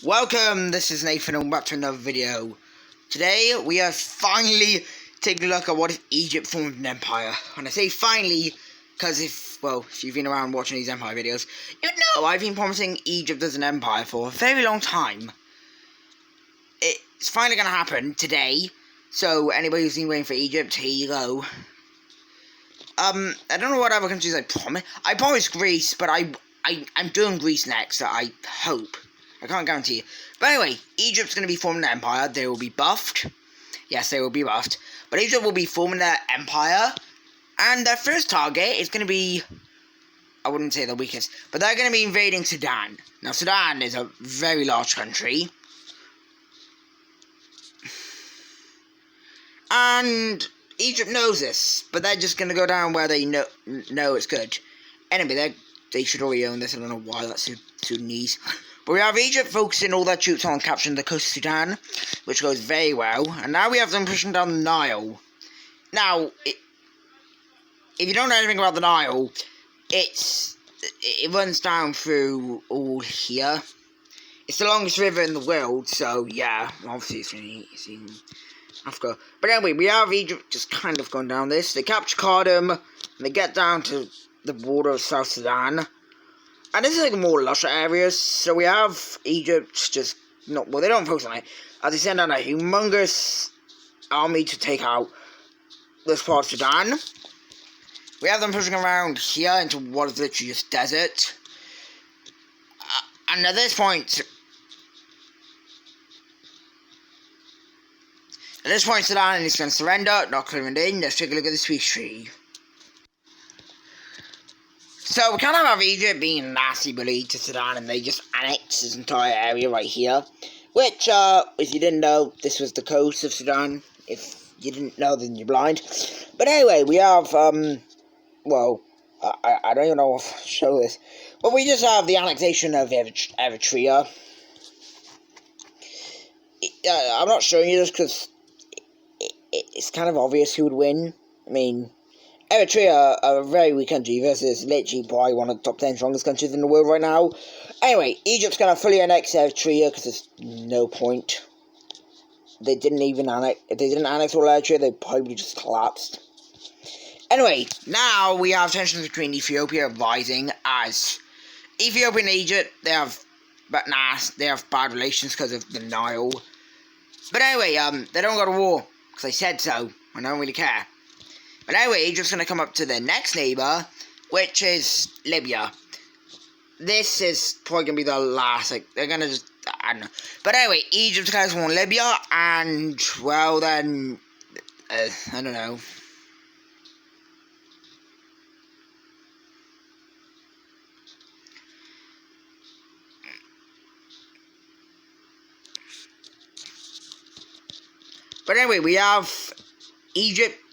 Welcome, this is Nathan and welcome to another video. Today we are finally taking a look at what if Egypt formed an empire. And I say finally because if you've been around watching these empire videos, you know I've been promising Egypt as an empire for a very long time. It's finally going to happen today. So anybody who's been waiting for Egypt, here you go. I don't know what other countries I promise. I promised Greece, but I'm doing Greece next, I hope. I can't guarantee it. But anyway, Egypt's going to be forming an empire. They will be buffed. Yes, they will be buffed. But Egypt will be forming their empire. And their first target is going to be... I wouldn't say the weakest. But they're going to be invading Sudan. Now, Sudan is a very large country. And Egypt knows this. But they're just going to go down where they know it's good. Anyway, they should already own this. I don't know why that's Sudanese. But we have Egypt focusing all their troops on capturing the coast of Sudan, which goes very well. And now we have them pushing down the Nile. Now, if you don't know anything about the Nile, it runs down through all here. It's the longest river in the world, so yeah, obviously it's in Africa. But anyway, we have Egypt just kind of going down this. They capture Khartoum, and they get down to the border of South Sudan. And this is like more lush areas, so we have Egypt just they don't focus on it, as they send out a humongous army to take out this part of Sudan. We have them pushing around here into what is literally just desert. And at this point, Sudan is going to surrender, not clearing in. Let's take a look at the peace treaty. So we kind of have Egypt being a nasty bully to Sudan, and they just annex this entire area right here. Which, if you didn't know, this was the coast of Sudan. If you didn't know, then you're blind. But anyway, we have, I don't even know if I'll show this. But we just have the annexation of Eritrea. I'm not showing you this because it's kind of obvious who would win. I mean... Eritrea are a very weak country versus literally probably one of the top 10 strongest countries in the world right now. Anyway, Egypt's going to fully annex Eritrea because there's no point. They didn't even annex. If they didn't annex all Eritrea, they probably just collapsed. Anyway, now we have tensions between Ethiopia rising as Ethiopia and Egypt, they have bad relations because of the Nile. But anyway, they don't go to war because I said so. I don't really care. But anyway, Egypt's going to come up to their next neighbour, which is Libya. This is probably going to be the last, they're going to just, I don't know. But anyway, Egypt's going to want Libya, and, well then, I don't know. But anyway, we have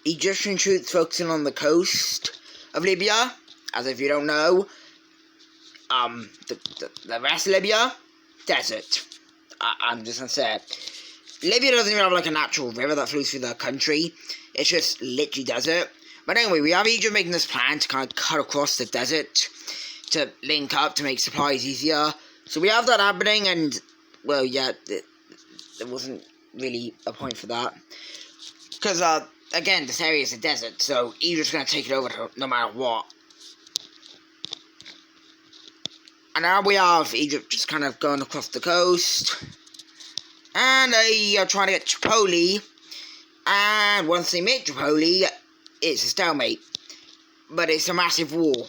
Egyptian troops focusing on the coast of Libya, as if you don't know, the rest of Libya, desert. I'm just gonna say it. Libya doesn't even have like a natural river that flows through the country. It's just literally desert. But anyway, we have Egypt making this plan to kind of cut across the desert to link up to make supplies easier. So we have that happening, and well, yeah, there wasn't really a point for that because again, this area is a desert, so Egypt's going to take it over no matter what. And now we have Egypt just kind of going across the coast. And they are trying to get Tripoli. And once they make Tripoli, it's a stalemate. But it's a massive war.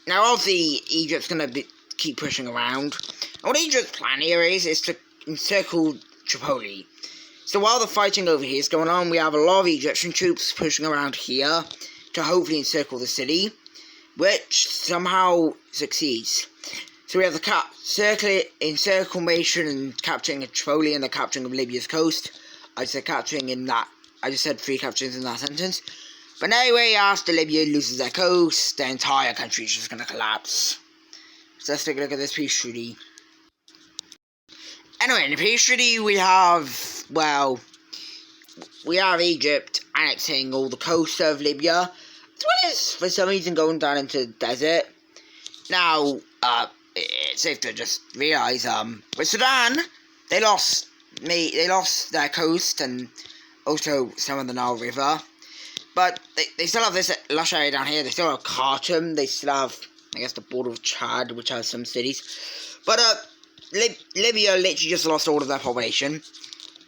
Now obviously, Egypt's going to keep pushing around. And what Egypt's plan here is to encircle Tripoli. So while the fighting over here is going on, we have a lot of Egyptian troops pushing around here to hopefully encircle the city, which somehow succeeds. So we have the encirclement and capturing of Tripoli and the capturing of Libya's coast. I just said 3 captures in that sentence. But anyway, after Libya loses their coast, the entire country is just going to collapse. So let's take a look at this peace treaty. Anyway, in the peace treaty, we have Egypt annexing all the coast of Libya, as well as, for some reason, going down into the desert. Now, bit safe to just realise, with Sudan, they lost their coast and also some of the Nile River. But they still have this lush area down here. They still have Khartoum. They still have, I guess, the border of Chad, which has some cities. But Libya literally just lost all of their population.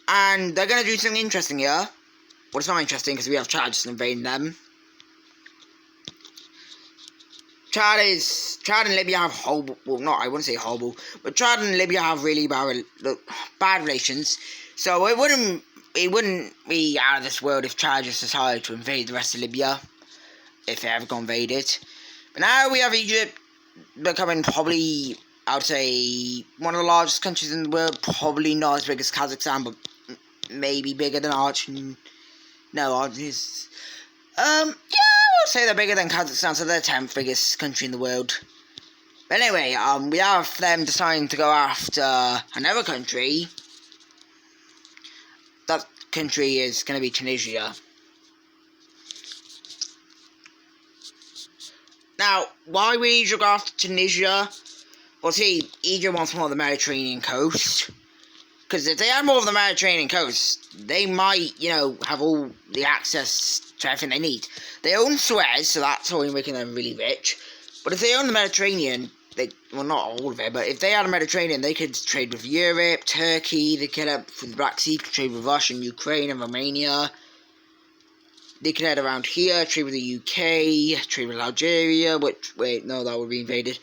And they're going to do something interesting here. Well, it's not interesting because we have Chad just invading them. Chad and Libya have horrible, well, not, I wouldn't say horrible, but Chad and Libya have really bad relations. So it wouldn't be out of this world if Chad just decided to invade the rest of Libya, if it ever got invaded. But now we have Egypt becoming probably, I would say, one of the largest countries in the world. Probably not as big as Kazakhstan, but maybe bigger than Argentina. No, Argentina's... yeah, I would say they're bigger than Kazakhstan, so they're the 10th biggest country in the world. But anyway, we have them deciding to go after another country. That country is going to be Tunisia. Now, why would Egypt go after Tunisia? Well, see, Egypt wants more of the Mediterranean coast. Because if they had more of the Mediterranean coast, they might, have all the access to everything they need. They own Suez, so that's already making them really rich. But if they own the Mediterranean, well, not all of it, but if they had a Mediterranean, they could trade with Europe, Turkey, they could head up from the Black Sea, trade with Russia and Ukraine and Romania. They could head around here, trade with the UK, trade with Algeria, wait, no, that would be invaded.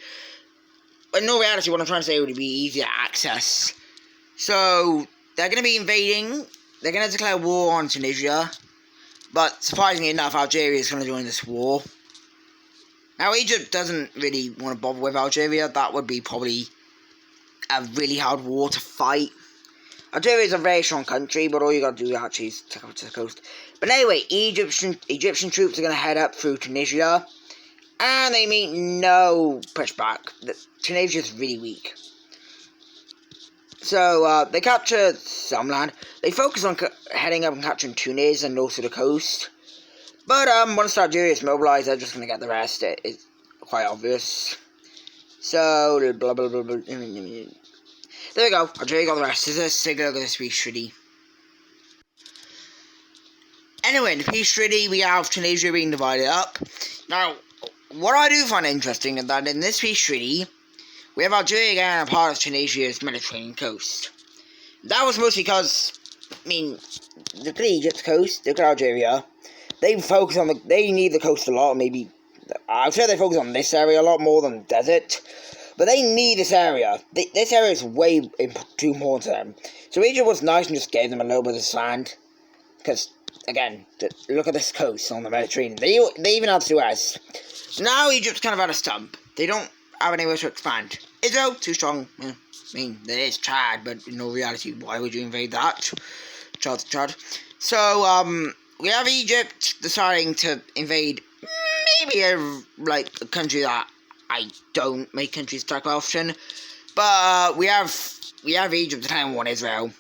But in all reality, what I'm trying to say would be easier access. So, they're going to be invading, they're going to declare war on Tunisia, but surprisingly enough, Algeria is going to join this war. Now, Egypt doesn't really want to bother with Algeria. That would be probably a really hard war to fight. Algeria is a very strong country, but all you got to do actually is take up to the coast. But anyway, Egyptian troops are going to head up through Tunisia, and they meet no pushback. Tunisia is really weak. So, they capture some land. They focus on heading up and capturing Tunis and also the coast. But, once Algeria is mobilized, they're just going to get the rest. It's quite obvious. So, blah, blah, blah, blah. There we go. Algeria got the rest. This is a signal of this peace treaty. Anyway, in the peace treaty, we have Tunisia being divided up. Now, what I do find interesting is that in this peace treaty, we have Algeria getting a part of Tunisia's Mediterranean coast. That was mostly because, look at Egypt's coast, look at Algeria. They need the coast a lot, maybe, I'd say they focus on this area a lot more than the desert. But they need this area. This area is way too important to them. So Egypt was nice and just gave them a little bit of this land. Because, again, look at this coast on the Mediterranean. They even have Suez. Now Egypt's kind of at a stump. They don't have anywhere to expand. Israel, too strong. There is Chad, but in all reality, why would you invade that? Chad. So, we have Egypt deciding to invade maybe a country that I don't make countries attack often. But we have Egypt declaring war on Israel.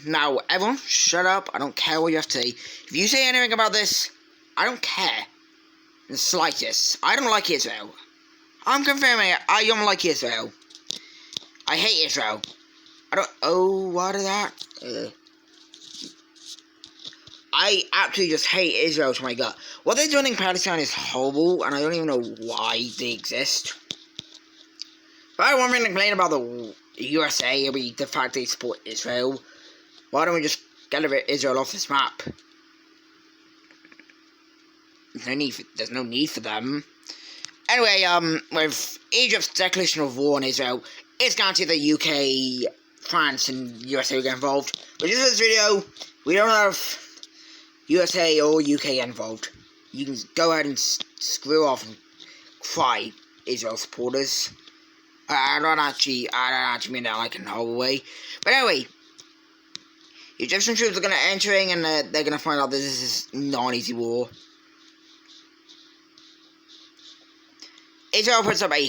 Now, everyone, shut up. I don't care what you have to say. If you say anything about this, I don't care. In the slightest. I don't like Israel. I'm confirming it. I don't like Israel. I hate Israel. What is that? I absolutely just hate Israel to my gut. What they're doing in Palestine is horrible, and I don't even know why they exist. But I want to complain about the USA, it'll be the fact they support Israel. Why don't we just get Israel off this map? There's no need for them. Anyway, with Egypt's declaration of war on Israel, it's guaranteed that UK, France, and USA will get involved. But in this video, we don't have USA or UK involved. You can go ahead and screw off and cry, Israel supporters. I don't actually mean that like in a horrible way. But anyway, Egyptian troops are going to entering, and they're going to find out that this is not an easy war. Israel puts up a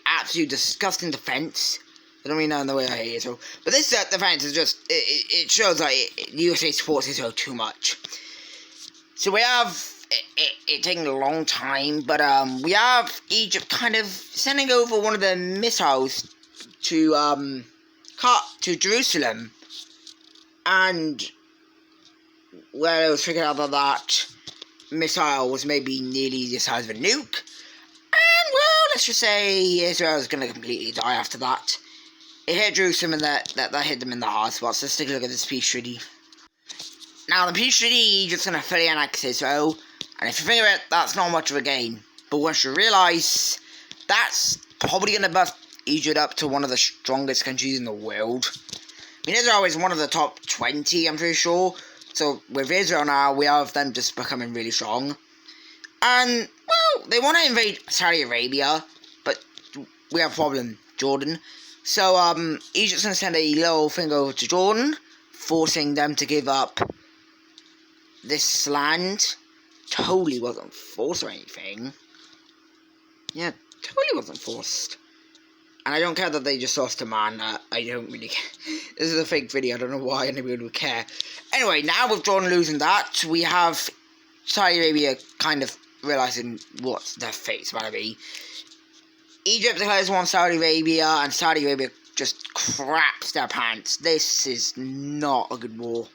absolute disgusting defense. I don't mean that in the way I hate Israel, but this defense is just it shows that the USA supports Israel too much. So we have it taking a long time, but we have Egypt kind of sending over one of the missiles to Jerusalem, and well, it was figured out that missile was maybe nearly the size of a nuke, and well, let's just say Israel is going to completely die after that. It hit Jerusalem, and that hit them in the hard spots. So let's take a look at this peace treaty. Now, the peace treaty, Egypt's going to fully annex Israel, and if you think of it, that's not much of a gain. But once you realise, that's probably going to buff Egypt up to one of the strongest countries in the world. I mean, Israel is one of the top 20, I'm pretty sure. So, with Israel now, we have them just becoming really strong. And, well, they want to invade Saudi Arabia, but we have a problem, Jordan. So, Egypt's going to send a little thing over to Jordan, forcing them to give up this land. Totally wasn't forced or anything. Yeah, totally wasn't forced. And I don't care that they just lost a man. I don't really care. This is a fake video. I don't know why anybody would care. Anyway, now with Jordan losing that, we have Saudi Arabia kind of realising what their fate's about to be. Egypt declares war on Saudi Arabia, and Saudi Arabia just craps their pants. This is not a good war.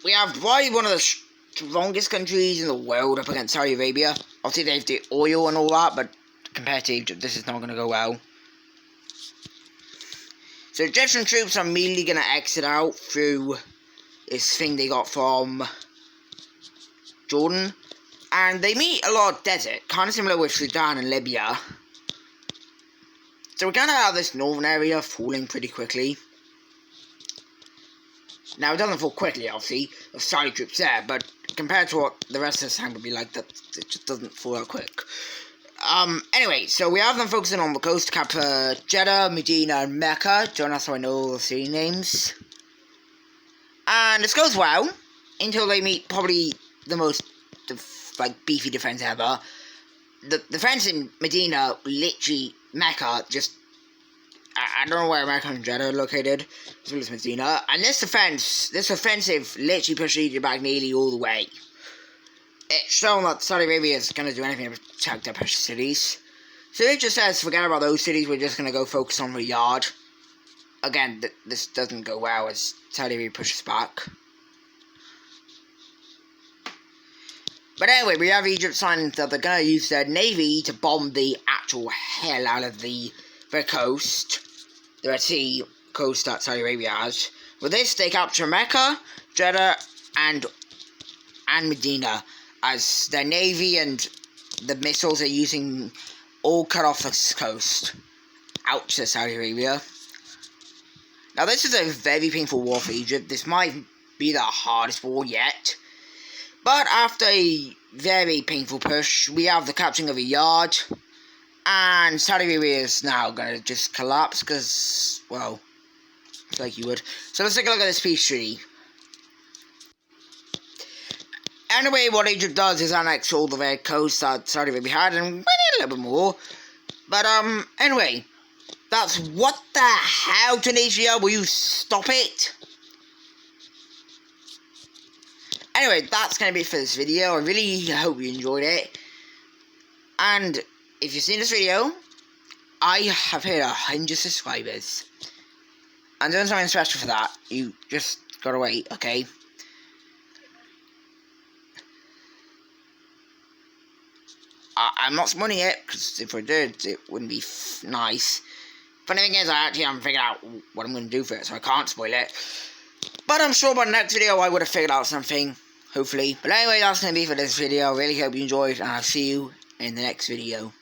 We have probably one of the strongest countries in the world up against Saudi Arabia. Obviously, they have the oil and all that, but compared to Egypt, this is not going to go well. So, Egyptian troops are immediately going to exit out through this thing they got from Jordan. And they meet a lot of desert, kind of similar with Sudan and Libya. So we're going to have this northern area falling pretty quickly. Now, it doesn't fall quickly, obviously. There's Saudi troops there, but compared to what the rest of the time would be like, that it just doesn't fall out quick. Anyway, so we have them focusing on the coast to capture Jeddah, Medina, and Mecca. Don't ask how I know all the city names. And this goes well, until they meet probably the most beefy defense ever. The defense in Medina, literally Mecca, just I don't know where Mecca and Jeddah are located, as well as Medina. And this offensive, literally pushed Egypt back nearly all the way. It's shown that Saudi Arabia is going to do anything to protect their precious cities. So it just says, forget about those cities, we're just going to go focus on Riyadh. Again, this doesn't go well as Saudi Arabia pushes back. But anyway, we have Egypt signing that they're going to use their navy to bomb the actual hell out of their coast. The Red Sea coast that Saudi Arabia has. With this, they capture Mecca, Jeddah, and Medina, as their navy and the missiles they're using all cut off this coast out to Saudi Arabia. Now, this is a very painful war for Egypt. This might be the hardest war yet. But after a very painful push, we have the capturing of Riyadh, and Saudi Arabia is now going to just collapse because, well, it's like you would. So let's take a look at this peace treaty. Anyway, what Egypt does is annex all the very coast that Saudi Arabia had, and we need a little bit more. But, anyway, that's what the hell, Tunisia, will you stop it? Anyway, that's going to be it for this video. I really hope you enjoyed it. And if you've seen this video, I have hit 100 subscribers. I'm doing something special for that. You just gotta wait, okay? I'm not spoiling it, because if I did, it wouldn't be nice. Funny thing is, I actually haven't figured out what I'm going to do for it, so I can't spoil it. But I'm sure by the next video I would have figured out something, hopefully. But anyway, that's going to be for this video. I really hope you enjoyed, and I'll see you in the next video.